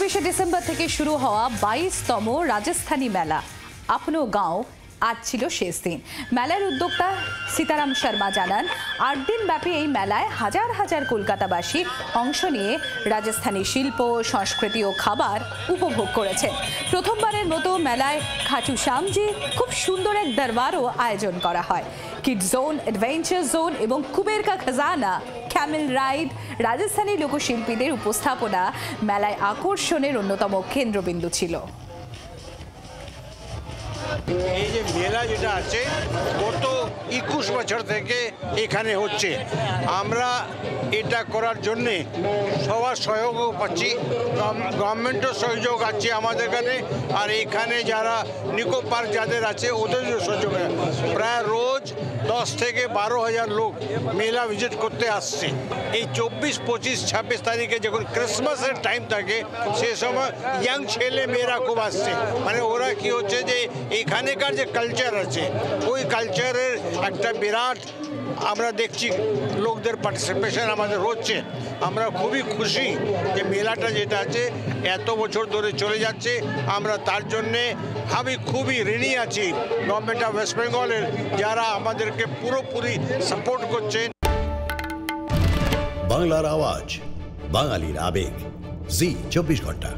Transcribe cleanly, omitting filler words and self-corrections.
24শে December থেকে শুরু হওয়া 22তম রাজস্থানী মেলা আপনো গাঁও আজ ছিল শেষ দিন। মেলার উদ্যোক্তা সীতারাম শর্মা জানান, 8 দিন ব্যাপী এই মেলায় হাজার হাজার কলকাতাবাসী অংশ নিয়ে রাজস্থানী শিল্প, সংস্কৃতি ও খাবার উপভোগ করেছেন। প্রথমবারের মতো মেলায় খাটু শ্যামজি খুব সুন্দর এক দরবারও আয়োজন করা হয়। কিড জোন, অ্যাডভেঞ্চার জোন এবং কুবের কা খাজানা, ক্যামেল রাইড, রাজস্থানী লোকশিল্পীদের উপস্থাপনা মেলায় আকর্ষণের অন্যতম কেন্দ্রবিন্দু ছিল। এই যে মেলা যেটা আছে গত 21 বছর থেকে এখানে হচ্ছে। আমরা এটা করার জন্যে সবার সহযোগও পাচ্ছি, গভর্নমেন্টের সহযোগ আছে আমাদের এখানে, আর এখানে যারা নিকো পার্ক যাদের আছে ওদেরও সহযোগ। প্রায় রোজ 10 থেকে 12,000 লোক মেলা ভিজিট করতে আসছে। এই 24, 25, 26 তারিখে যখন ক্রিসমাসের টাইম থাকে সে সময় ইয়াং ছেলে মেয়েরা খুব আসছে। মানে ওরা কি হচ্ছে যে এইখানেকার যে কালচার আছে ওই কালচারের একটা বিরাট আমরা দেখছি লোকদের পার্টিসিপেশন আমাদের হচ্ছে। আমরা খুবই খুশি যে মেলাটা যেটা আছে এত বছর ধরে চলে যাচ্ছে। আমরা তার জন্যে আমি খুবই ঋণী আছি গভর্নমেন্ট অফ ওয়েস্ট বেঙ্গলের, যারা আমাদেরকে পুরোপুরি সাপোর্ট করছেন। বাংলার আওয়াজ, বাঙালির আবেগ, জি 24 ঘন্টা।